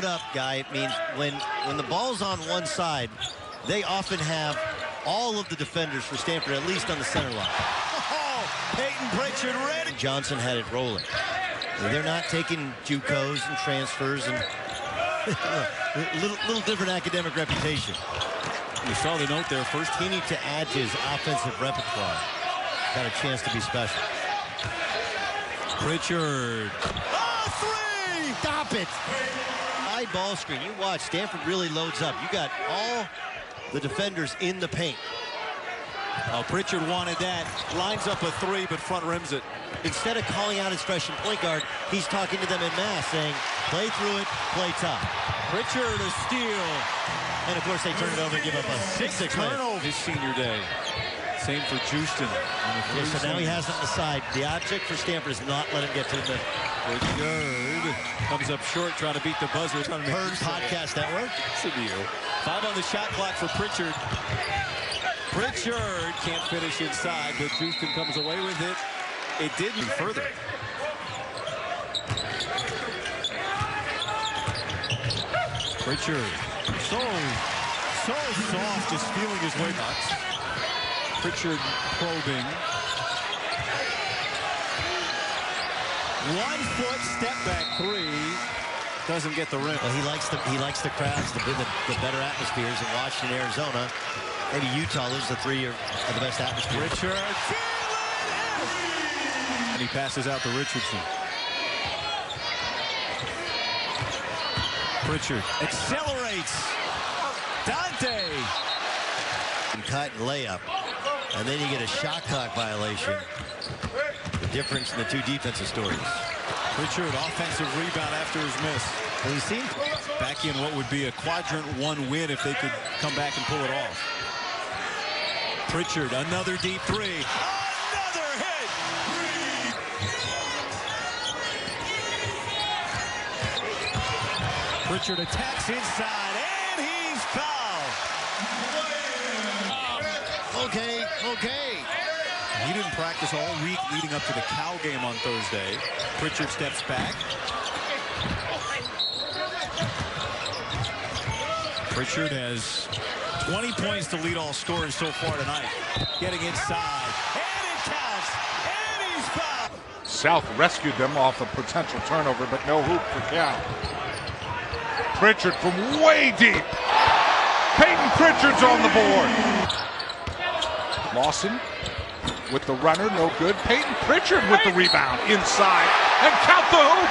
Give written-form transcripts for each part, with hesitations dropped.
load up guy means when the ball's on one side, they often have all of the defenders for Stanford, at least on the center line. Oh, Payton Pritchard ready. Johnson had it rolling. They're not taking JUCOs and transfers and little different academic reputation. You saw the note there first. He needs to add to his offensive repertoire. Got a chance to be special. Pritchard. Oh, three! Stop it! High ball screen. You watch. Stanford really loads up. You got all the defenders in the paint. Oh, Pritchard wanted that. Lines up a three, but front rims it. Instead of calling out his freshman point guard, he's talking to them en masse, saying, play through it, play tough. Pritchard a steal. And of course they turn it over and give up a 6-6 turnover his senior day. Same for Houston. Yeah, so now he has it on the side. The object for Stanford is not let him get to the middle. Pritchard comes up short, trying to beat the buzzer. Heard Podcast Network. It's a deal. 5 on the shot clock for Pritchard. Pritchard can't finish inside, but Houston comes away with it. It didn't further. Pritchard, so soft, just feeling his way nuts. Pritchard probing. 1 foot step back three. Doesn't get the rim. Well, he likes the crowds, the better atmospheres in Washington, Arizona. Maybe Utah loses the 3 of the best atmosphere. Pritchard. And he passes out to Richardson. Pritchard accelerates. Dante. And cut and layup. And then you get a shot clock violation. The difference in the two defensive stories. Pritchard, offensive rebound after his miss. Well, you see, back in what would be a quadrant 1 win if they could come back and pull it off. Pritchard, another deep three. Another hit! Pritchard attacks inside, and he's fouled. Okay. He didn't practice all week leading up to the Cal game on Thursday. Pritchard steps back. Pritchard has 20 points to lead all scorers so far tonight. Getting inside, and it counts, and he's fouled. South rescued them off a potential turnover, but no hoop for Cal. Pritchard from way deep. Payton Pritchard's on the board. Lawson with the runner, no good. Payton Pritchard with the rebound inside, and count the hoop.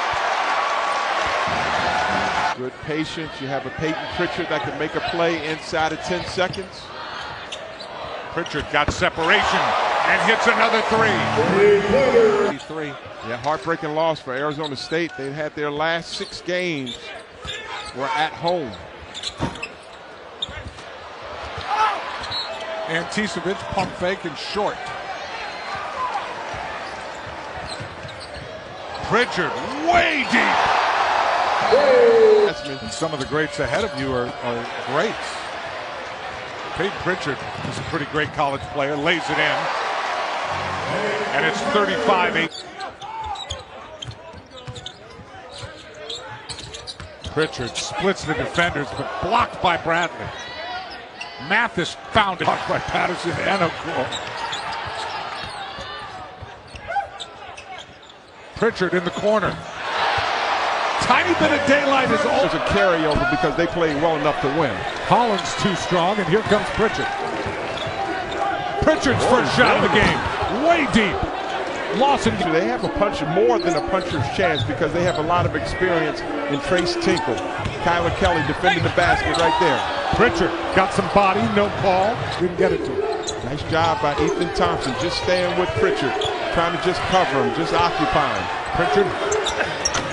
Good patience. You have a Payton Pritchard that can make a play inside of 10 seconds. Pritchard got separation and hits another three. Yeah, heartbreaking loss for Arizona State. They had their last 6 games were at home. Anticevich pump fake and short. Pritchard way deep. And some of the greats ahead of you are greats. Payton Pritchard is a pretty great college player, lays it in. And it's 35-8. Pritchard splits the defenders, but blocked by Bradley. Mathis found it by Patterson and O'Connor. Pritchard in the corner. Tiny bit of daylight is all. There's a carryover because they played well enough to win. Hollins too strong, and here comes Pritchard. Pritchard's first shot of the game, way deep. Lawson. They have a punch more than a puncher's chance because they have a lot of experience in Trace Tinkle. Kyler Kelly defending the basket right there. Pritchard got some body, no call, didn't get it to him. Nice job by Ethan Thompson, just staying with Pritchard, trying to just cover him, just occupy him. Pritchard,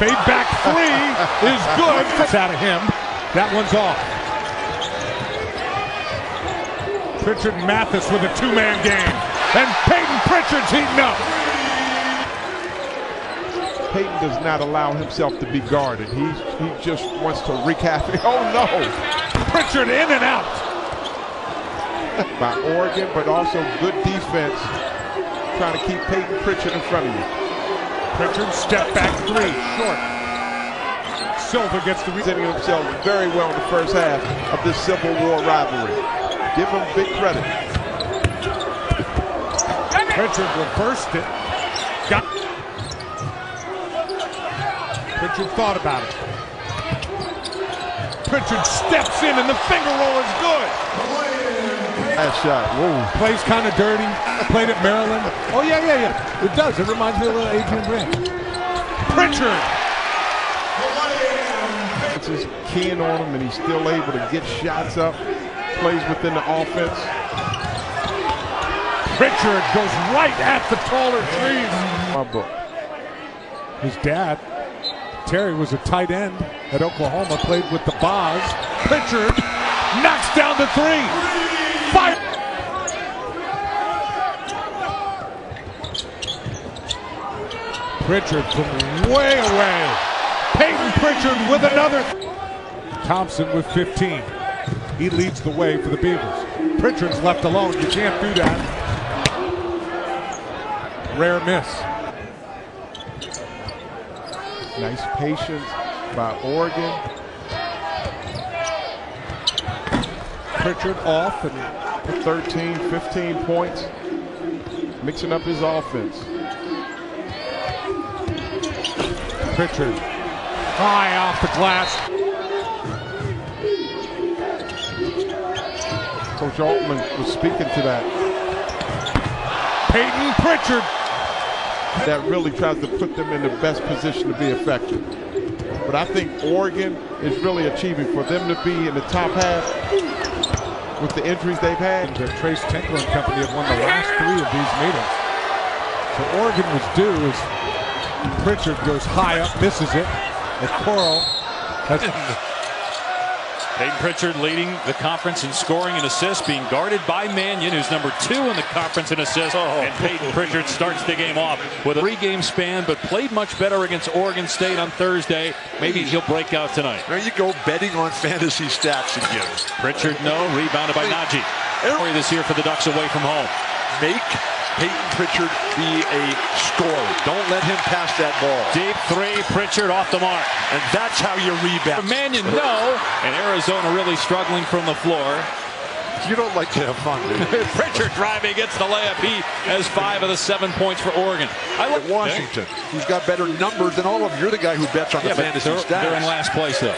fade back three is good. It's out of him. That one's off. Pritchard and Mathis with a 2-man game. And Payton Pritchard's heating up. Payton does not allow himself to be guarded. He just wants to wreak havoc. Oh no! Pritchard in and out. By Oregon, but also good defense. Trying to keep Payton Pritchard in front of you. Pritchard step back three, short. Silver gets the Presenting themselves very well in the first half of this Civil War rivalry. Give them big credit. Pritchard reversed it. Pritchard thought about it. Pritchard steps in and the finger roll is good. Last shot. Whoa. Plays kind of dirty. Played at Maryland. Oh, yeah. It does. It reminds me of Adrian Grant. Pritchard. It's just keying on him, and he's still able to get shots up. Plays within the offense. Pritchard goes right at the taller trees. My book. His dad, Terry, was a tight end at Oklahoma, played with the Boz. Pritchard knocks down the three. Fire! Pritchard from way away. Payton Pritchard with another. Thompson with 15. He leads the way for the Beavers. Pritchard's left alone. You can't do that. Rare miss. Nice patience by Oregon. Pritchard off and 13, 15 points. Mixing up his offense. Pritchard high off the glass. Coach Altman was speaking to that. Payton Pritchard. That really tries to put them in the best position to be effective. But I think Oregon is really achieving for them to be in the top half with the injuries they've had. Trace Tinkler and company have won the last 3 of these meetings. So Oregon was due as Pritchard goes high up, misses it. As Coral has Payton Pritchard leading the conference in scoring and assists, being guarded by Mannion, who's number 2 in the conference in assists. And Payton Pritchard starts the game off with a 3-game span, but played much better against Oregon State on Thursday. Maybe he'll break out tonight. There you go, betting on fantasy stats again. Pritchard, no. Rebounded by Najee. This year for the Ducks away from home. Make Payton Pritchard be a scorer. Don't let him pass that ball. Deep 3, Pritchard off the mark. And that's how you rebound. Mannion, no. And Arizona really struggling from the floor. You don't like to have fun, do you? Pritchard driving, gets the layup. He has 5 of the 7 points for Oregon. I look at Washington, who's got better numbers than all of them. You're the guy who bets on the fantasy stats. They're in last place, though.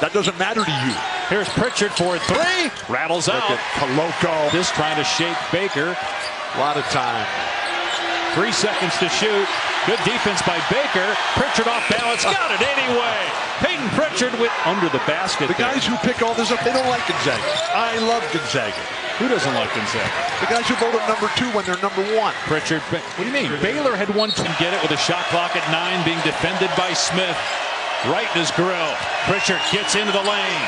That doesn't matter to you. Here's Pritchard for 3. Rattles out. Coloco. Just trying to shake Baker. A lot of time. 3 seconds to shoot. Good defense by Baker. Pritchard off balance. Got it anyway. Payton Pritchard with under the basket. The guys who pick all this up, they don't like Gonzaga. I love Gonzaga. Who doesn't like Gonzaga? The guys who vote number 2 when they're number 1. Pritchard. What do you mean? Baylor had one to get it with a shot clock at 9, being defended by Smith. Right in his grill. Pritchard gets into the lane.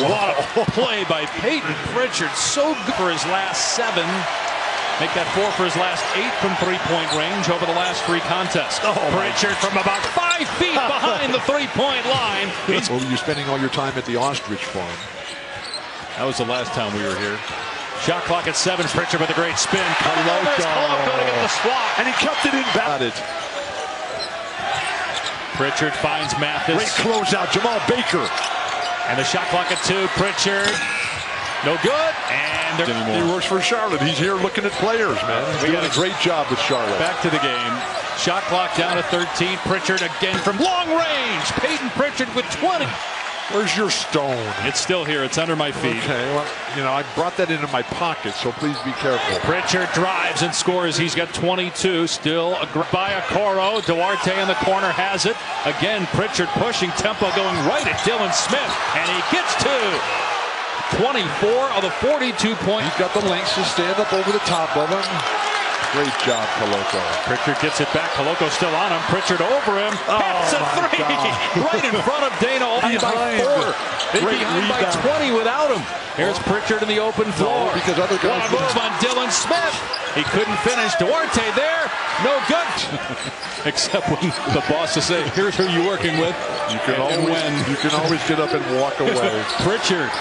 What a play by Payton Pritchard. So good for his last 7. Make that 4 for his last 8 from 3-point range over the last 3 contests. Pritchard from about 5 feet behind the 3-point line. Well, you're spending all your time at the Ostrich Farm. That was the last time we were here. Shot clock at 7. Pritchard with a great spin. Coloco to get the swat. And he kept it in back. Pritchard finds Mathis. Great closeout, Jamal Baker. And the shot clock at 2. Pritchard. No good. And he works for Charlotte. He's here looking at players, man. He's doing a great job with Charlotte. Back to the game. Shot clock down to 13. Pritchard again from long range. Payton Pritchard with 20. Where's your stone? It's still here. It's under my feet. Okay, well, you know, I brought that into my pocket, so please be careful. Pritchard drives and scores. He's got 22. Still by Okoro. Duarte in the corner has it. Again, Pritchard pushing tempo, going right at Dylan Smith. And he gets 2. 24 of the 42 points. He's got the lengths to stand up over the top of him. Great job, Coloco. Pritchard gets it back. Coloco still on him. Pritchard over him. Hits a 3. Right in front of Dana. Only by 4. They're behind by 20 without him. Here's Pritchard in the open floor. Because other guys move on Dylan Smith. He couldn't finish. Duarte there. No good. Except when the boss is saying, here's who you're working with. You can always get up and walk away. Pritchard.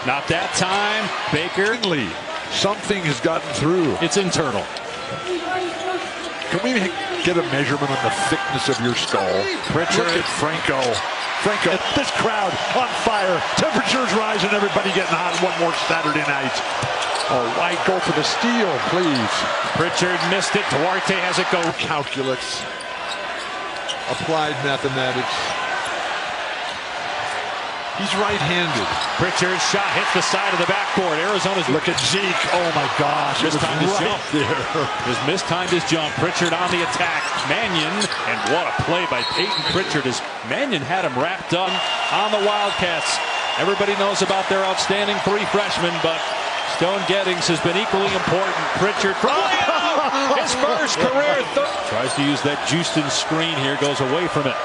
Not that time. Baker. Something has gotten through. It's internal. Can we Get a measurement on the thickness of your skull. Pritchard. Look at Franco. This crowd on fire. Temperatures rising. Everybody getting hot. One more Saturday night. Oh, White, go for the steal, please. Pritchard missed it. Duarte has it go. Calculus. Applied mathematics. He's right-handed. Pritchard's shot hits the side of the backboard. Arizona's look at Zeke. Oh my gosh. Mistimed his jump. Just mistimed his jump. Pritchard on the attack. Mannion, and what a play by Payton Pritchard as Mannion had him wrapped up on the Wildcats. Everybody knows about their outstanding three freshmen, but Stone Gettings has been equally important. Pritchard from his first career. Tries to use that Houston screen here, goes away from it.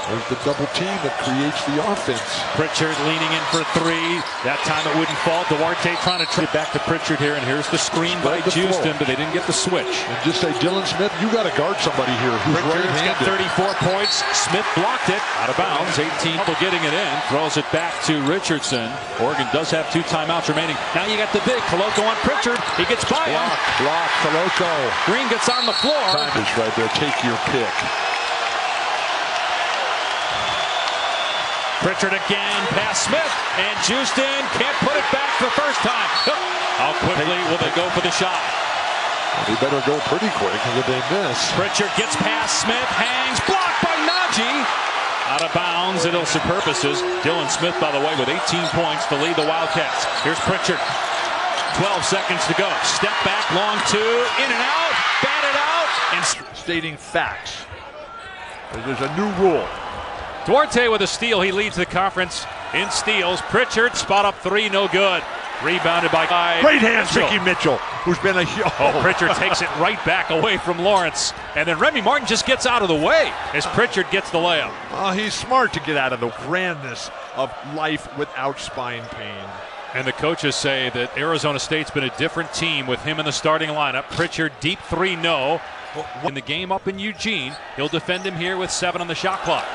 There's the double team that creates the offense. Pritchard leaning in for three. That time it wouldn't fall. Duarte trying to trip back to Pritchard here, and here's the screen by Houston, but they didn't get the switch. And just say, Dylan Smith, you got to guard somebody here who's Pritchard's got 34 points. Smith blocked it out of bounds. 18 people getting it in. Throws it back to Richardson. Oregon does have 2 timeouts remaining. Now you got the big Koloko on Pritchard. He gets by him. Block, Koloko. Green gets on the floor. Time is right there. Take your pick. Pritchard again, past Smith, and Houston can't put it back the first time. How quickly will they go for the shot? Well, they better go pretty quick, because if they miss. Pritchard gets past Smith, hangs, blocked by Najee. Out of bounds, it'll serve purposes. Dylan Smith, by the way, with 18 points to lead the Wildcats. Here's Pritchard. 12 seconds to go. Step back, long two, in and out, batted out, and stating facts. There's a new rule. Duarte with a steal. He leads the conference in steals. Pritchard, spot up three, no good. Rebounded by great hands, Mickey Mitchell, who's been a Pritchard takes it right back away from Lawrence. And then Remy Martin just gets out of the way as Pritchard gets the layup. Oh, he's smart to get out of the grandness of life without spine pain. And the coaches say that Arizona State's been a different team with him in the starting lineup. Pritchard, deep three, no. In the game up in Eugene, he'll defend him here with 7 on the shot clock.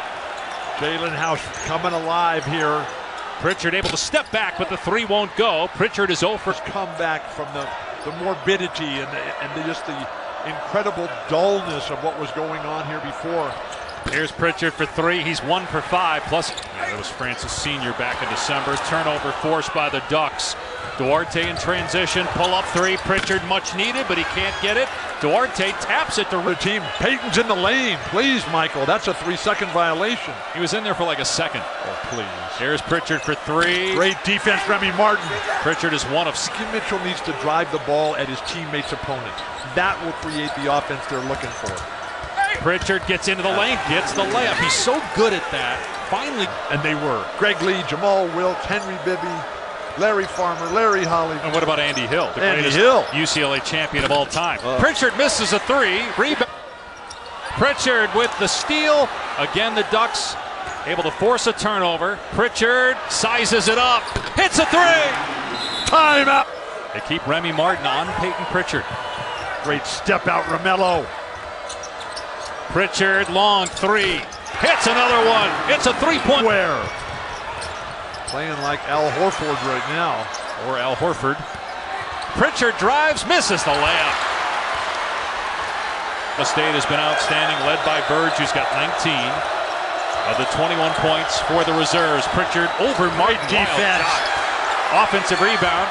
Jalen House coming alive here. Pritchard able to step back, but the three won't go. Pritchard is 0 for comeback from the morbidity and just the incredible dullness of what was going on here before. Here's Pritchard for 3. He's 1 for 5. Plus, that was Francis Sr. back in December. Turnover forced by the Ducks. Duarte in transition, pull up 3. Pritchard much needed, but he can't get it. Duarte taps it to the team. Payton's in the lane. Please, Michael. That's a 3-second violation. He was in there for like a second. Oh, please. Here's Pritchard for 3. Great defense, Remy Martin. Pritchard is one of. Mitchell needs to drive the ball at his teammate's opponent. That will create the offense they're looking for. Pritchard gets into the lane, gets the layup. He's so good at that. Finally. And they were. Greg Lee, Jamal Wilkes, Henry Bibby, Larry Farmer, Larry Holly. And what about Andy Hill? The greatest UCLA champion of all time. Pritchard misses a 3. Rebound. Pritchard with the steal. Again, the Ducks able to force a turnover. Pritchard sizes it up. Hits a 3. Timeout. They keep Remy Martin on Payton Pritchard. Great step out, Romello. Pritchard, long 3. Hits another one. It's a 3-point. Where? Playing like Al Horford right now. Or Al Horford. Pritchard drives, misses the layup. The State has been outstanding, led by Burge, who's got 19 of the 21 points for the reserves. Pritchard over Martin. Defense. Offensive rebound.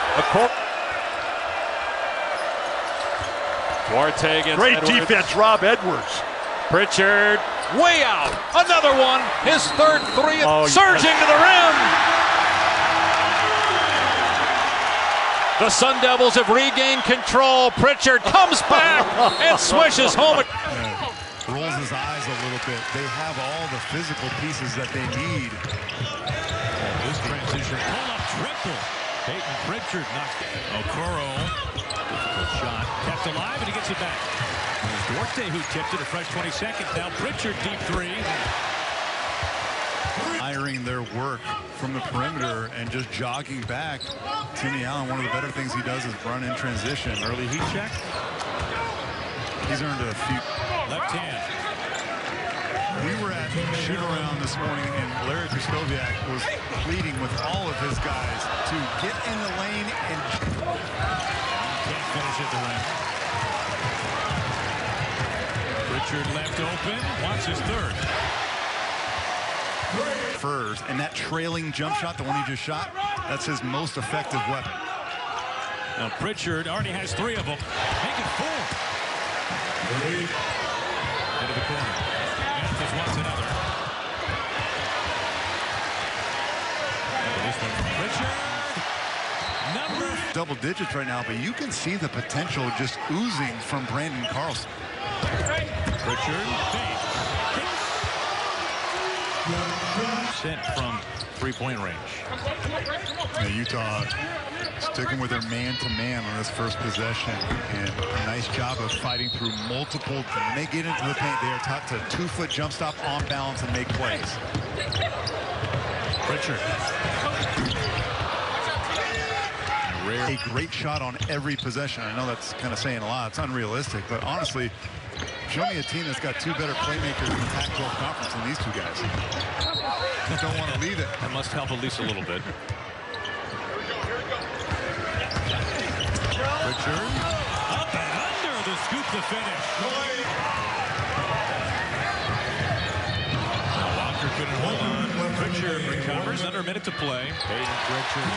Duarte against great Edwards. Defense, Rob Edwards. Pritchard way out. Another one. His third 3. Surging to the rim. The Sun Devils have regained control. Pritchard comes back and swishes home. Rolls his eyes a little bit. They have all the physical pieces that they need. This transition pull-up triple. Payton Pritchard knocks Okoro. Difficult shot. Kept alive, and he gets it back. There's Duarte who tipped it a fresh 20 seconds. Now Pritchard deep 3. Hiring their work from the perimeter and just jogging back. Timmy Allen, one of the better things he does is run in transition. Early heat check. He's earned a few. Left hand. We were at shoot around this morning, and Larry Krzysztofiak was pleading with all of his guys to get in the lane and can't finish at the rim. Pritchard left open, wants his third. First, and that trailing jump shot, the one he just shot, that's his most effective weapon. Now Pritchard already has 3 of them. Make it 4. Into the corner. Memphis wants another. This one from Pritchard. Double digits right now, but you can see the potential just oozing from Brandon Carlson. Pritchard, sent from 3-point range. Yeah, Utah sticking with their man-to-man on this first possession, and a nice job of fighting through multiple. When they get into the paint, they are taught to 2-foot jump stop on balance and make plays. Pritchard. A great shot on every possession. I know that's kind of saying a lot. It's unrealistic, but honestly, show me a team that's got 2 better playmakers in the Pac-12 conference than these 2 guys. Don't want to leave it. That must help at least a little bit. Pritchard up and under the scoop to finish. Walker couldn't hold on. Pritchard recovers. Under a minute to play. Payton Pritchard.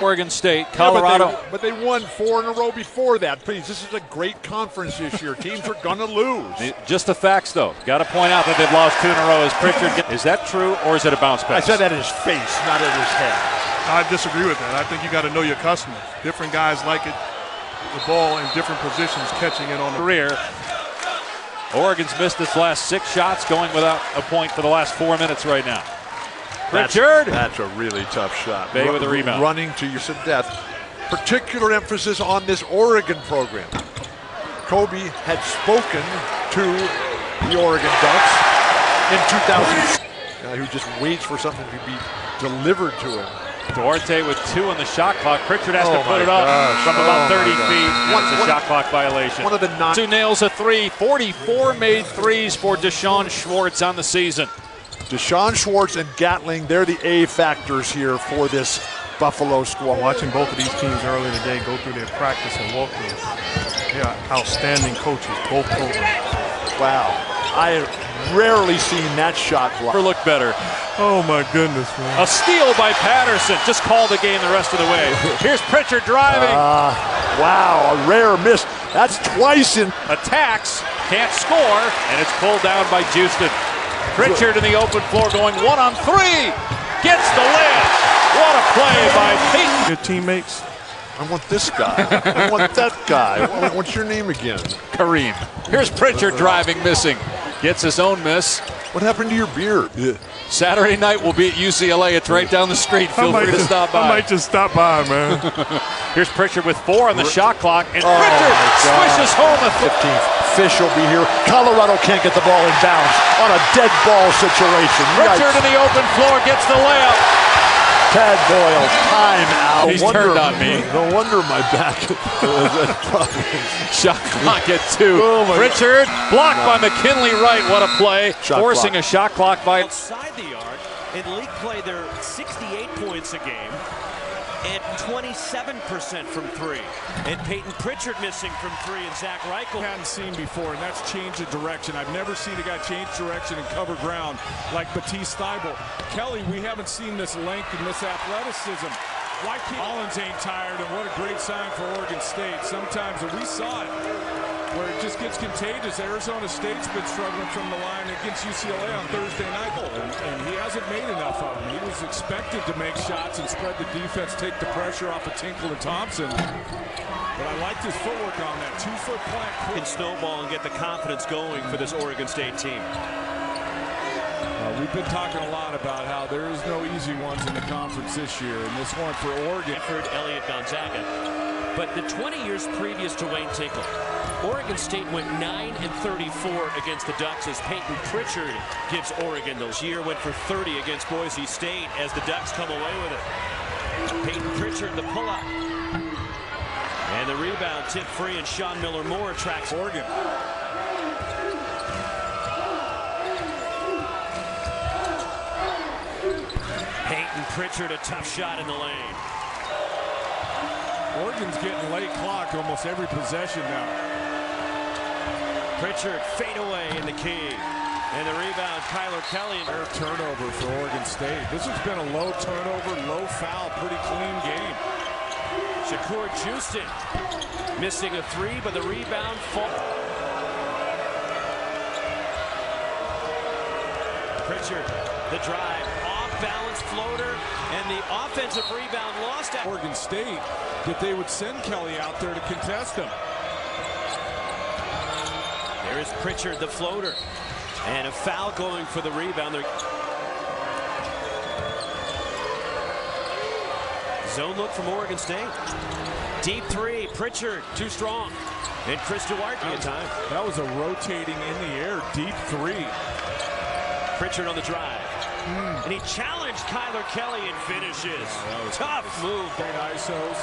Oregon State, Colorado. Yeah, but they won 4 in a row before that. Please, this is a great conference this year. Teams are going to lose. Just the facts, though. Got to point out that they've lost 2 in a row as Pritchard. Is that true, or is it a bounce pass? I said that in his face, not in his head. I disagree with that. I think you got to know your customers. Different guys like it, the ball in different positions, catching it on the career. Oregon's missed its last 6 shots, going without a point for the last 4 minutes right now. Pritchard. That's a really tough shot. Bay with a rebound. Running to your death. Particular emphasis on this Oregon program. Kobe had spoken to the Oregon Ducks in 2000. Who just waits for something to be delivered to him. Duarte with 2 on the shot clock. Pritchard has to put it up from about 30 feet. That's a shot clock violation. One of the 9. Nails a 3. 44 made threes for Deshaun Schwartz on the season. Deshaun Schwartz and Gatling, they're the A factors here for this Buffalo squad. Watching both of these teams earlier today go through their practice and walkthroughs. They are outstanding coaches, both programs. Wow. I have rarely seen that shot block. Look better. Oh my goodness, man. A steal by Patterson. Just called the game the rest of the way. Here's Pritchard driving. Wow, a rare miss. That's twice in. Attacks, can't score, and it's pulled down by Houston. Pritchard in the open floor going 1 on 3. Gets the layup. What a play by Payton. Your teammates. I want this guy. I want that guy. What's your name again? Kareem. Here's Pritchard driving, missing. Gets his own miss. What happened to your beard? Saturday night we'll be at UCLA. It's right down the street. Feel free to stop by. I might just stop by, man. Here's Pritchard with 4 on the shot clock, and Pritchard swishes home a 15th. Fish will be here. Colorado can't get the ball in bounds on a dead ball situation. Pritchard in the open floor gets the layup. Tad Boyle, timeout. He's turned on me. No wonder my back was Shot clock at 2. Pritchard blocked by McKinley Wright. What a play. Forcing a shot clock by outside the arc. In league play, they're 68 points a game and 27% from 3. And Payton Pritchard missing from 3, and Zach Reichel. Hadn't seen before, and that's changed the direction. I've never seen a guy change direction and cover ground like Matisse Thybulle. Kelly, we haven't seen this length and this athleticism. Why can't Collins ain't tired, and what a great sign for Oregon State. Sometimes, and we saw it, where it just gets contagious. Arizona State's been struggling from the line against UCLA on Thursday night, and he hasn't made enough of them. He was expected to make shots and spread the defense, take the pressure off of Tinkle and Thompson. But I liked his footwork on that 2-foot plant. Can snowball and get the confidence going for this Oregon State team. We've been talking a lot about how there is no easy ones in the conference this year, and this one for Oregon. Elliott Gonzaga. But the 20 years previous to Wayne Tinkle, Oregon State went 9-34 against the Ducks as Payton Pritchard gives Oregon those. Year went for 30 against Boise State as the Ducks come away with it. Payton Pritchard the pull-up. And the rebound tip free, and Sean Miller-Moore tracks Oregon. Payton Pritchard, a tough shot in the lane. Oregon's getting late clock almost every possession now. Pritchard fade away in the key. And the rebound, Kyler Kelly. Their turnover for Oregon State. This has been a low turnover, low foul, pretty clean game. Shakur Houston missing a three, but the rebound fall. Pritchard, the drive, off-balance floater, and the offensive rebound lost at Oregon State that they would send Kelly out there to contest him. There is Pritchard, the floater, and a foul going for the rebound. Zone look from Oregon State. Deep three, Pritchard, too strong. And Chris Duarte at time. That was a rotating in the air, deep three. Pritchard on the drive. And he challenged Kyler Kelly and finishes. Tough move. Great ISOs.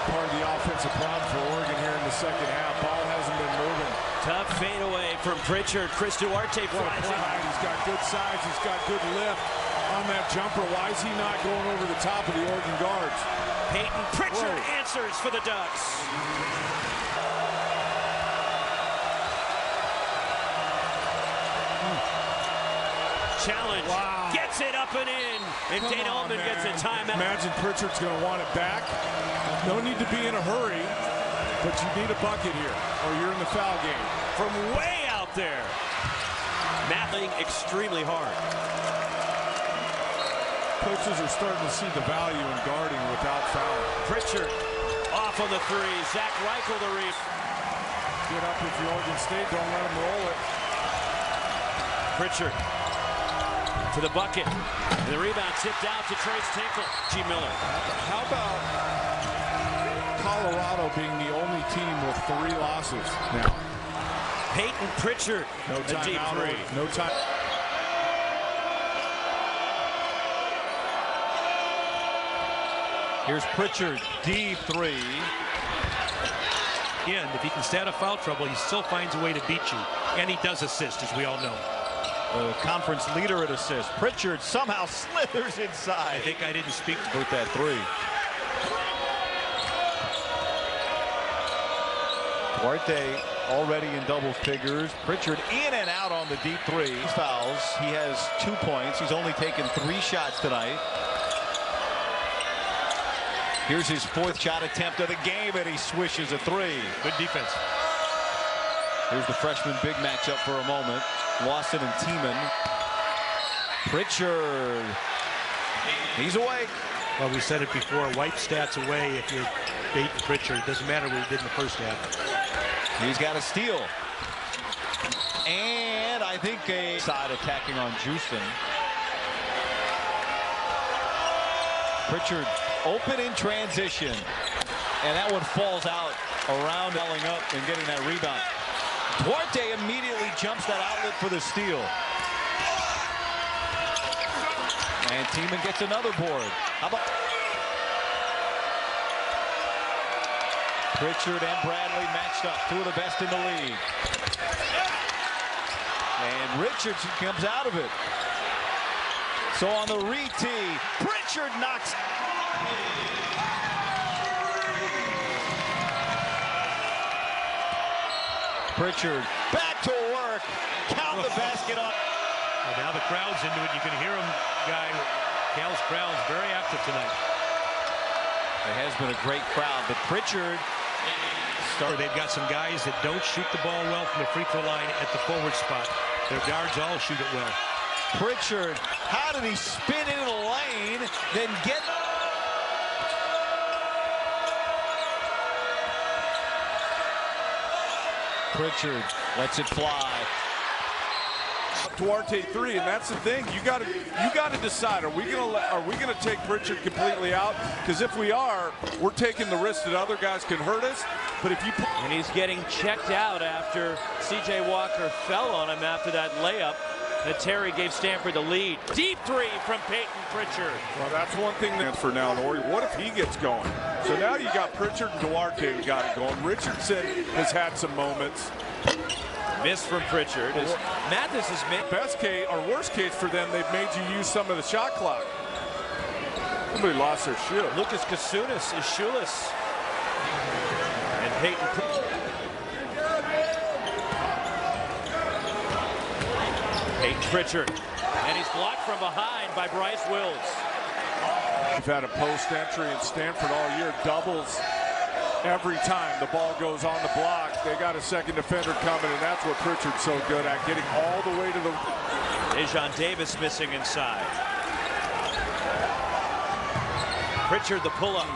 Part of the offensive problem for Oregon here in the second half. Ball hasn't been moving. Tough fadeaway from Pritchard. Chris Duarte flies it. He's got good size. He's got good lift on that jumper. Why is he not going over the top of the Oregon guards? Payton Pritchard answers for the Ducks. Challenge. Wow. Gets it up and in. And Dane Altman gets a timeout. Imagine Pritchard's going to want it back. No need to be in a hurry, but you need a bucket here, or you're in the foul game. From way out there. Mattling extremely hard. Coaches are starting to see the value in guarding without fouling. Pritchard off on the three. Zach Reichel the reef. Get up if you're Oregon State. Don't let them roll it. Pritchard to the bucket. And the rebound tipped out to Trace Tinkle. G. Miller. How about Colorado being the only team with 3 losses now? Payton Pritchard. No time deep out. three. No time. Here's Pritchard, deep three. And if he can stay out of foul trouble, he still finds a way to beat you. And he does assist, as we all know. The conference leader at assists. Pritchard somehow slithers inside. I think I didn't speak with that three. Duarte already in double figures. Pritchard in and out on the deep three. Fouls. He has 2 points. He's only taken 3 shots tonight. Here's his 4th shot attempt of the game, and he swishes a three. Good defense. Here's the freshman big matchup for a moment. Lawson and Tiemann. Pritchard. He's awake. Well, we said it before. Wipe stats away if you're Payton Pritchard. It doesn't matter what he did in the first half. He's got a steal. And I think a side attacking on Houston. Pritchard open in transition. And that one falls out around belling up and getting that rebound. Duarte immediately jumps that outlet for the steal. And Tiemann gets another board. How about Pritchard and Bradley matched up, 2 of the best in the league. And Richardson comes out of it. So on the re-tee, Pritchard knocks. Pritchard back to work. Count the basket on. Well, now the crowd's into it. You can hear him, Cal's crowd's very active tonight. It has been a great crowd, but Pritchard. They've got some guys that don't shoot the ball well from the free throw line at the forward spot. Their guards all shoot it well. Pritchard, how did he spin into the lane, then get... Pritchard lets it fly. Duarte 3, and that's the thing. You got to decide. Are we gonna take Pritchard completely out? Because if we are, we're taking the risk that other guys can hurt us. But if you and he's getting checked out after C.J. Walker fell on him after that layup that Terry gave Stanford the lead. Deep three from Payton Pritchard. Well, that's one thing that's for now in Oregon. What if he gets going? So now you got Pritchard and Duarte who got it going. Richardson has had some moments. Miss from Pritchard. As Mathis has made best case or worst case for them, they've made you use some of the shot clock. Somebody lost their shoe. Lucas Kasunas is shoeless. And Payton Pritchard. Payton Pritchard, and he's blocked from behind by Bryce Wills. We've had a post entry in Stanford all year, doubles every time the ball goes on the block. They got a second defender coming, and that's what Pritchard's so good at, getting all the way to the... Dejon Davis missing inside. Pritchard the pull-up.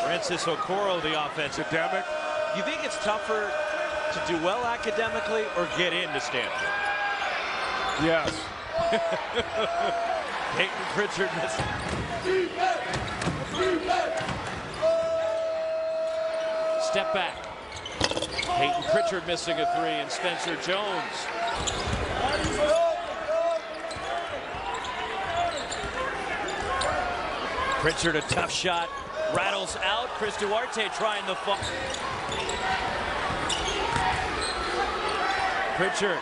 Francis Okoro the offense. Academic. You think it's tougher to do well academically or get into Stanford? Yes. Payton Pritchard missing. Step back. Payton Pritchard missing a three, and Spencer Jones. Pritchard a tough shot. Rattles out. Chris Duarte trying the fuck. Pritchard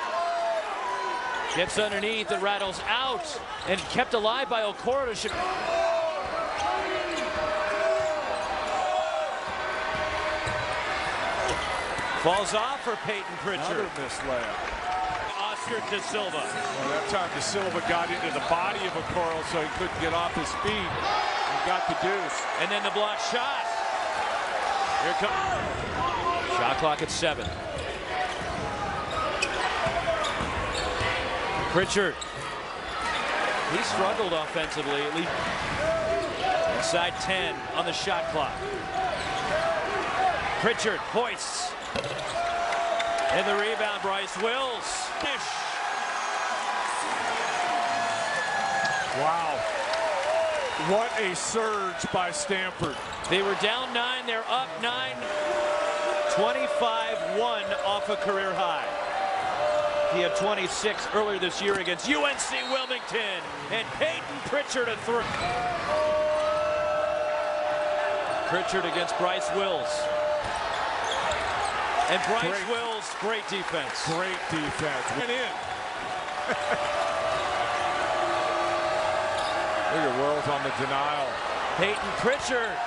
gets underneath and rattles out, and kept alive by Okoro. Falls off for Payton Pritchard. Another missed layup. Oscar De Silva. Well, that time De Silva got into the body of Okoro, so he couldn't get off his feet and got the deuce. And then the block shot. Here comes. Shot clock at 7. Pritchard. He struggled offensively, at least. Inside 10 on the shot clock. Pritchard hoists. And the rebound, Bryce Wills. Finish. Wow. What a surge by Stanford. They were down 9, they're up 9. 25-1 off a career high. He had 26 earlier this year against UNC Wilmington. And Payton Pritchard a three. Pritchard against Bryce Wills. And Bryce Wills, great defense. Great defense. Went in. Look at Wills on the denial. Payton Pritchard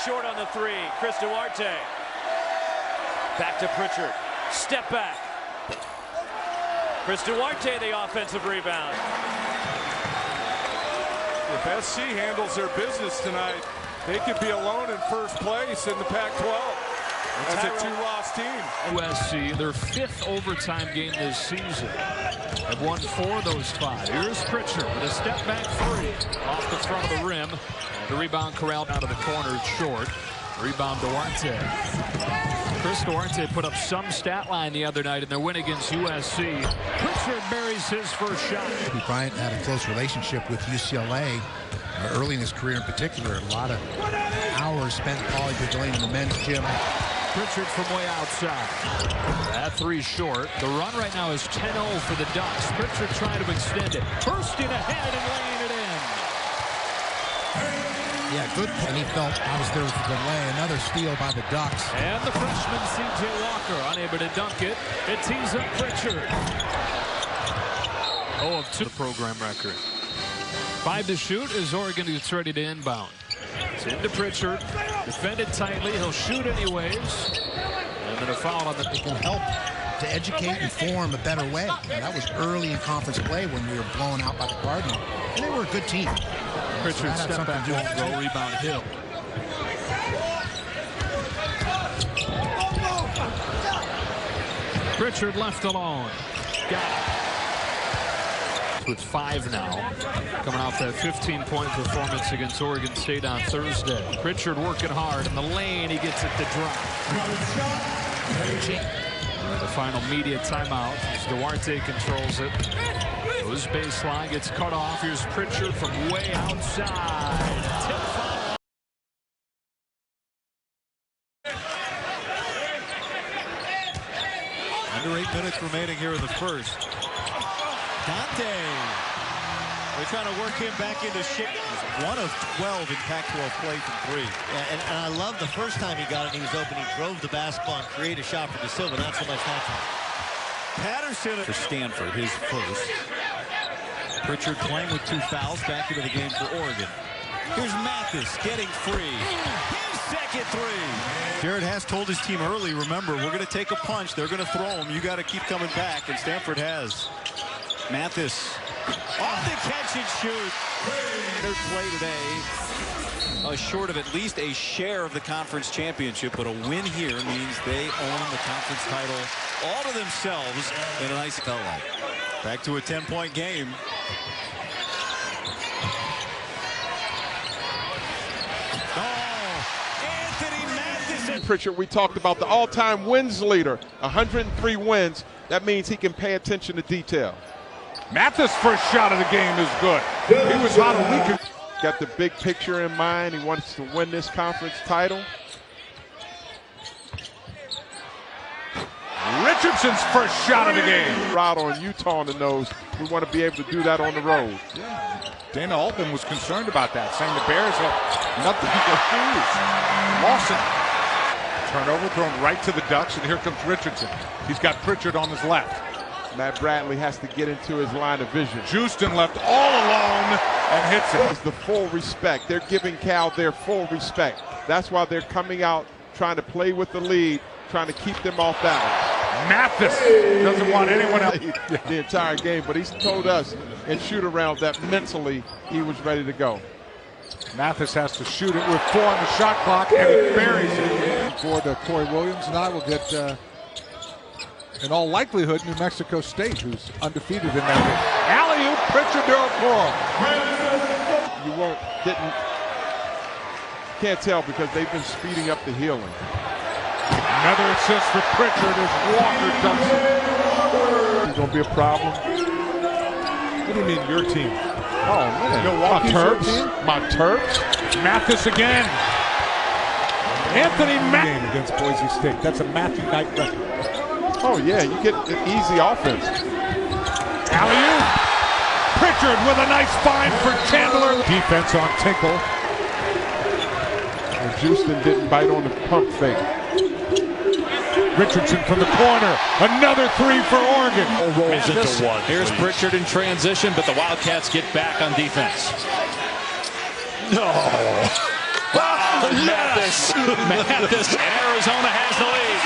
short on the three. Chris Duarte. Back to Pritchard. Step back. Chris Duarte the offensive rebound. If SC handles their business tonight, they could be alone in first place in the Pac-12. That's a 2-loss team. USC, their 5th overtime game this season. Have won 4 of those 5. Here's Pritchard with a step-back 3 off the front of the rim. The rebound corralled out of the corner short. Rebound Duarte. Chris Duarte put up some stat line the other night in their win against USC. Pritchard buries his first shot. Bryant had a close relationship with UCLA early in his career in particular. A lot of hours spent Paulie Pagulain in the men's gym. Pritchard from way outside. That 3 short. The run right now is 10-0 for the Ducks. Pritchard trying to extend it. Bursting ahead and laying it in. Yeah, good. And he felt I was there with the delay. Another steal by the Ducks. And the freshman C.J. Walker unable to dunk it. It tees up Pritchard. 0 of 2. The program record. 5 to shoot as Oregon gets ready to inbound. It's into Pritchard. Defended tightly. He'll shoot anyways. And then a foul on the... It can help to educate and form a better way. And that was early in conference play when we were blown out by the Cardinals. And they were a good team. Pritchard so step back won't go. Rebound Hill. Pritchard left alone. Got it. With 5 now, coming off that 15-point performance against Oregon State on Thursday. Pritchard working hard in the lane. He gets it to drop. The final media timeout as Duarte controls it. Goes baseline, gets cut off. Here's Pritchard from way outside. Tip foul. Under 8 minutes remaining here in the first. Dante. They're trying to work him back into shape. He's 1 of 12 in Pac-12 play from 3. Yeah, and I love the first time he got it, he was open. He drove the basketball and created a shot for De Silva. Not so much that time. Patterson for Stanford, his first. Pritchard playing with 2 fouls back into the game for Oregon. Here's Mathis getting free. His second 3. Jared has told his team early, remember, we're going to take a punch. They're going to throw him. You got to keep coming back, and Stanford has. Mathis off the catch and shoot. Their play today, short of at least a share of the conference championship, but a win here means they own the conference title all to themselves in a nice felt like. Back to a 10-point game. Pritchard, we talked about the all-time wins leader, 103 wins. That means he can pay attention to detail. Mathis' first shot of the game is good. He was hot a week ago. Got the big picture in mind. He wants to win this conference title. Richardson's first shot of the game. Rod on Utah on the nose. We want to be able to do that on the road. Yeah. Dana Altman was concerned about that, saying the Bears have nothing to lose. Lawson. Turnover thrown right to the Ducks, and here comes Richardson. He's got Pritchard on his left. Matt Bradley has to get into his line of vision. Houston left all alone and hits it. It's the full respect. They're giving Cal their full respect. That's why they're coming out trying to play with the lead, trying to keep them off balance. Mathis doesn't want anyone else. The entire game, but he's told us in shoot-around that mentally he was ready to go. Mathis has to shoot it with 4 on the shot clock, and he buries it. For Corey Williams and I will get, in all likelihood, New Mexico State, who's undefeated in that game. Alley-oop, Pritchard to Can't tell because they've been speeding up the healing. Another assist for Pritchard as Walker dumps it. He's going to be a problem. What do you mean, your team? Oh, man. Milwaukee's My your Terps. team? My Terps. Mathis again. Anthony Game against Boise State. That's a Matthew Knight record. Oh, yeah. You get an easy offense. Alley-oop. Pritchard with a nice find for Chandler. Defense on Tinkle. And Houston didn't bite on the pump fake. Richardson from the corner. Another 3 for Oregon. Rolls into one. Here's Pritchard in transition, but the Wildcats get back on defense. No. Wow, Mathis. Mathis, and Arizona has the lead.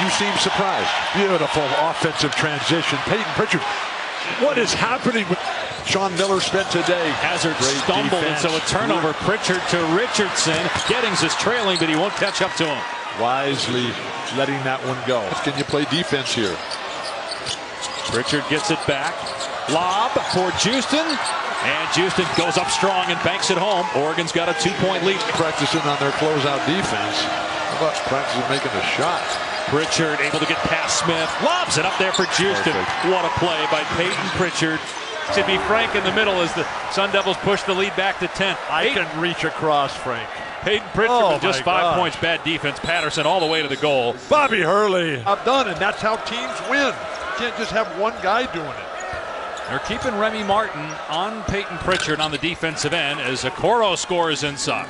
You seem surprised. Beautiful offensive transition. Payton Pritchard. What is happening with Sean Miller spent today? Hazard Great stumbled, defense. and so a turnover. Pritchard to Richardson. Gettings is trailing, but he won't catch up to him. Wisely letting that one go. Can you play defense here? Pritchard gets it back. Lob for Houston. And Houston goes up strong and banks it home. Oregon's got a 2-point lead. Practicing on their closeout defense. How about practicing making a shot? Pritchard able to get past Smith. Lobs it up there for Houston. Perfect. What a play by Payton Pritchard. To be frank in the middle as the Sun Devils push the lead back to 10. I can reach across, Frank. Payton Pritchard with just 5 points. Bad defense. Patterson all the way to the goal. Bobby Hurley. I'm done, and that's how teams win. You can't just have one guy doing it. They're keeping Remy Martin on Payton Pritchard on the defensive end as Okoro scores inside.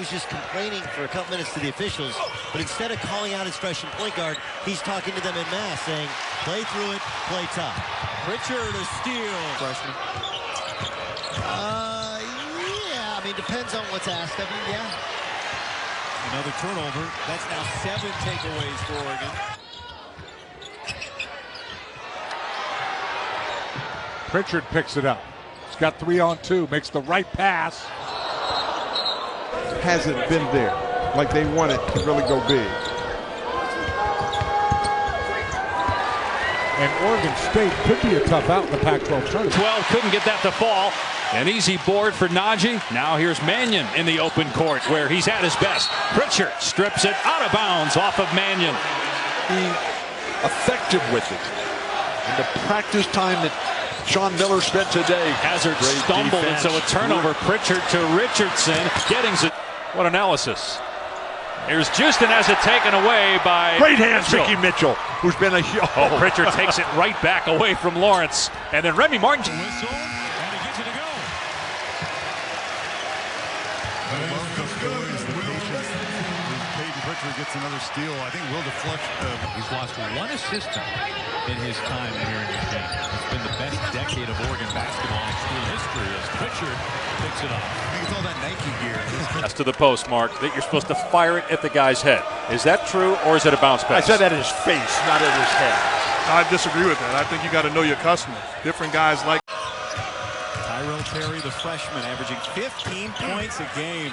was just complaining for a couple minutes to the officials, but instead of calling out his freshman point guard, he's talking to them en masse, saying, play through it, play tough. Pritchard a steal. Freshman. Yeah, I mean, depends on what's asked of him, yeah. Another turnover. That's now 7 takeaways for Oregon. Pritchard picks it up. He's got 3-on-2, makes the right pass. Hasn't been there like they want it to really go big. And Oregon State could be a tough out in the Pac-12 tournament. 12 couldn't get that to fall. An easy board for Najee. Now here's Mannion in the open court where he's at his best. Pritchard strips it out of bounds off of Mannion. Be effective with it. And the practice time that Sean Miller spent today. Hazard stumbled, and so a turnover. Pritchard to Richardson. Getting it. What analysis. Here's Houston, has it taken away by great hands, Mickey Mitchell, who's been a Pritchard takes it right back away from Lawrence. And then Remy Martin. Whistle, and he gets it to go. Payton Pritchard gets another steal. I think will deflect. He's lost 1 assist in his time here in this game. It's been the best decade of Oregon basketball in school history as Pritchard picks it up. I think it's all that Nike gear. That's to the post, Mark, that you're supposed to fire it at the guy's head. Is that true, or is it a bounce pass? I said at his face, not at his head. I disagree with that. I think you got to know your customers. Different guys like Tyrell Terry, the freshman, averaging 15 points a game.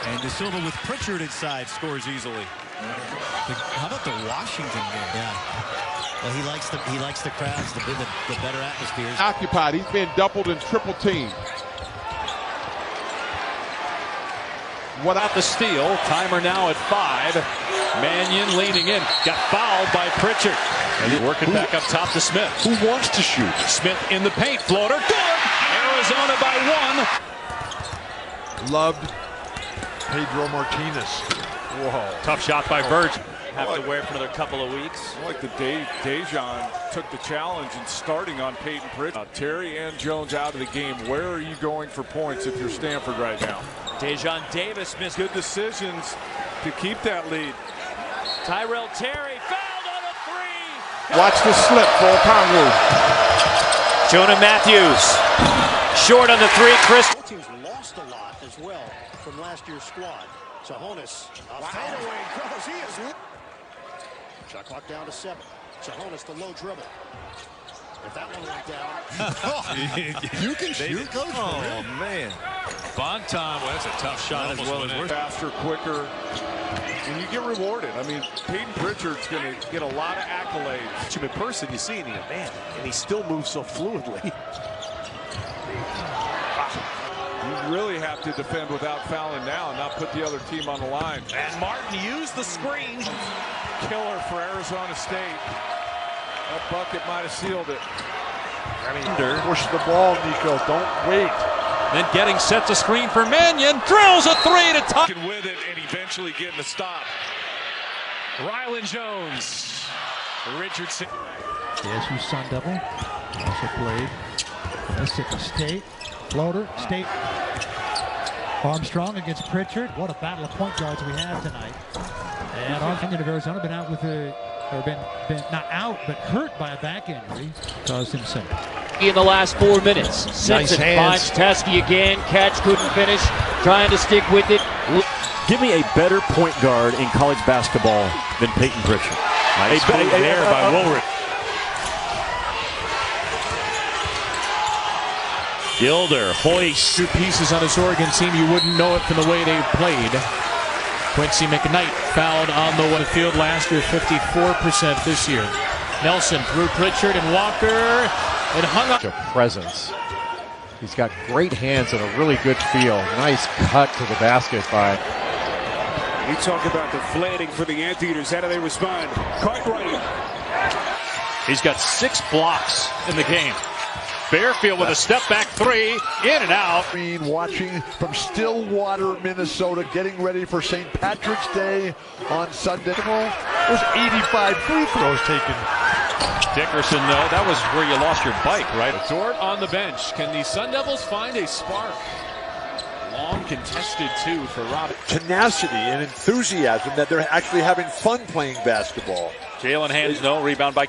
And De Silva with Pritchard inside scores easily. How about the Washington game? Yeah. Well, he likes the crowds, the better atmospheres. Occupied. He's been doubled and triple teamed. Without the steal, timer now at 5. Mannion leaning in, got fouled by Pritchard. And he's working back up top to Smith. Who wants to shoot? Smith in the paint, floater, good! Arizona by 1. Loved Pedro Martinez. Whoa. Tough shot by Virgin. Have to wear it for another couple of weeks. I like the Dejan took the challenge and starting on Payton Pritchard. Terry and Jones out of the game. Where are you going for points if you're Stanford right now? Dejan Davis missed good decisions to keep that lead. Tyrell Terry fouled on a 3. Watch the slip for Congo. Jonah Matthews short on the 3. Chris. Both teams lost a lot as well from last year's squad. Sahonis, a fadeaway goes. He is. Shot clock down to 7. Sahonis, the low dribble. If that one went down. You can shoot, Coach. Oh, man. Bonton, well, that's a tough shot as well as faster, quicker, and you get rewarded. I mean, Payton Pritchard's going to get a lot of accolades. In person, you see it, and you go, man, and he still moves so fluidly. You really have to defend without fouling now and not put the other team on the line. And Martin used the screen. Killer for Arizona State. That bucket might have sealed it. Push the ball, Nico. Don't wait. Then getting set to screen for Mannion. Drills a 3 to top. With it and eventually getting a stop. Rylan Jones. Richardson. ASU Sun Devil. Also played Mississippi State. Floater. State. Armstrong against Pritchard. What a battle of point guards we have tonight. And Armstrong of Arizona been out with been not out, but hurt by a back injury. Caused him some. In the last 4 minutes. Nice hands. Finds Teskey again. Catch couldn't finish. Trying to stick with it. Give me a better point guard in college basketball than Payton Pritchard. Nice move there by Woolrich. Gilder hoists 2 pieces on this Oregon team. You wouldn't know it from the way they played. Quincy McKnight fouled on the field last year, 54% this year. Nelson through Pritchard and Walker and hung up. A presence. He's got great hands and a really good feel. Nice cut to the basket by. We talk about the flanning for the Anteaters. How do they respond? Cartwright. He's got 6 blocks in the game. Fairfield with a step-back 3, in and out. Watching from Stillwater, Minnesota, getting ready for St. Patrick's Day on Sunday. There's 85 free throws taken Dickerson, though, that was where you lost your bike, right? Dort on the bench. Can the Sun Devils find a spark? Long contested, too, for Robin. Tenacity and enthusiasm that they're actually having fun playing basketball. Jalen Hands, no. Rebound by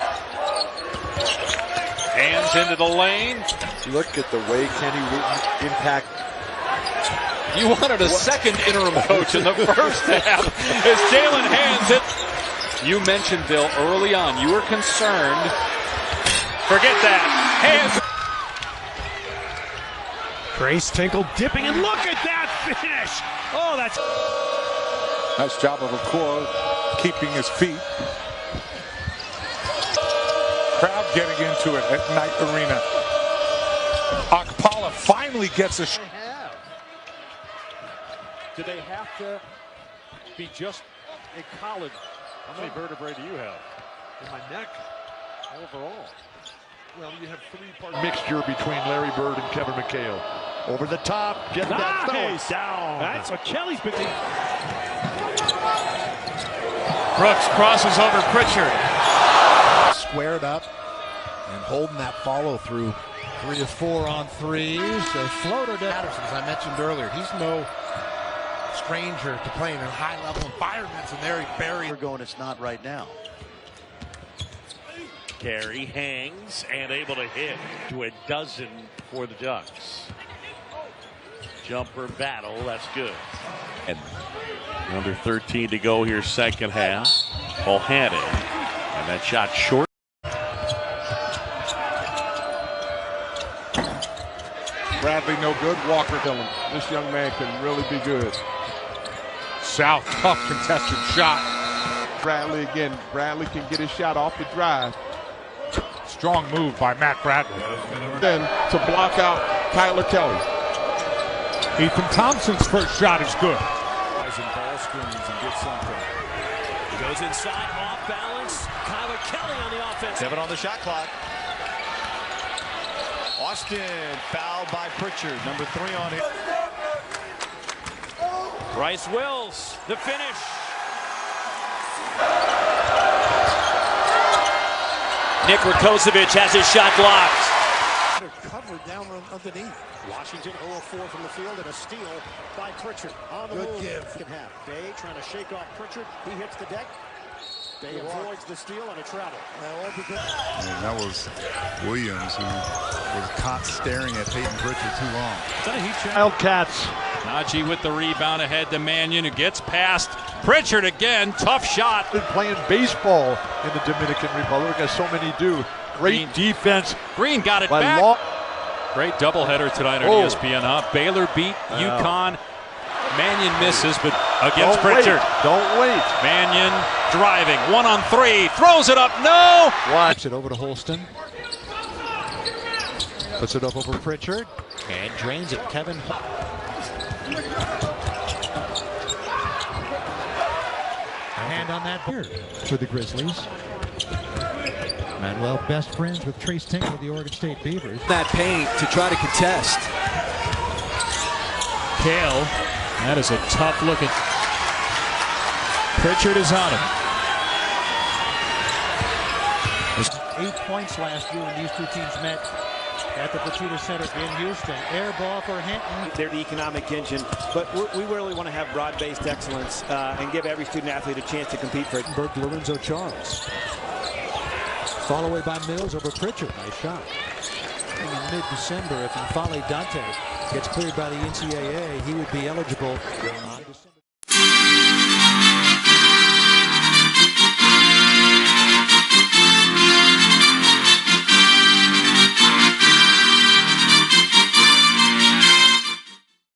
Hands into the lane. Look at the way Kenny Wooten impact. You wanted a second interim coach in the first half as Jalen Hands hit. You mentioned, Bill, early on, you were concerned. Forget that. Hands. Trace Tinkle dipping, and look at that finish. Oh, that's Nice job of Okoro keeping his feet. Crowd getting into it at Knight Arena. Okpala finally gets a shot. Do they have to be just a college? How many vertebrae do you have? In my neck. Overall. Well, you have 3 parts. Mixture between Larry Bird and Kevin McHale. Over the top. Just Nice. down. That's what Kelly's been doing. Brooks crosses over Pritchard. Squared up and holding that follow through. 3 of 4 on threes. So floater to Patterson, as I mentioned earlier. He's no stranger to playing in high-level environments, and there he buried. We're going, it's not right now. Carey hangs and able to hit to a dozen for the Ducks. Jumper battle, that's good. And under 13 to go here, second half. Bohannon, and that shot short. Bradley no good. Walker Dillon. This young man can really be good. South, tough contested shot. Bradley again. Bradley can get his shot off the drive. Strong move by Matt Bradley. Then to block out Tyler Kelly. Ethan Thompson's first shot is good. Ball screens and get something. Goes inside, off balance. Tyler Kelly on the offense. 7 on the shot clock. Austin fouled by Pritchard. Number 3 on it. Bryce Wills, the finish. Nick Rakocevic has his shot blocked. They're covered down underneath. Washington 0-4 from the field and a steal by Pritchard. On the move. Second half. Day trying to shake off Pritchard. He hits the deck. Day avoids the steal and a travel. And that was Williams who was caught staring at Payton Pritchard too long. Is that a heat check? Wildcats. Najee with the rebound ahead to Mannion, who gets past Pritchard again. Tough shot. Been playing baseball in the Dominican Republic, as so many do. Great defense. Green got it by back. Great doubleheader tonight on ESPN. Baylor beat UConn. Mannion misses, but against Pritchard. Don't wait. Mannion driving. 1 on 3. Throws it up. No. Watch it over to Holston. Puts it up over Pritchard. And drains it. Kevin. Hand on that here for the Grizzlies. Manuel, best friends with Trace Tinkle of the Oregon State Beavers. That paint to try to contest. Kale, that is a tough looking. Pritchard is on him. 8 points last year when these two teams met at the Fertitta Center in Houston. Air ball for Hinton. They're the economic engine, but we really want to have broad-based excellence and give every student athlete a chance to compete for it. Berg Lorenzo Charles. Fall away by Mills over Pritchard. Nice shot. In mid-December, if N'Faly Dante gets cleared by the NCAA, he would be eligible.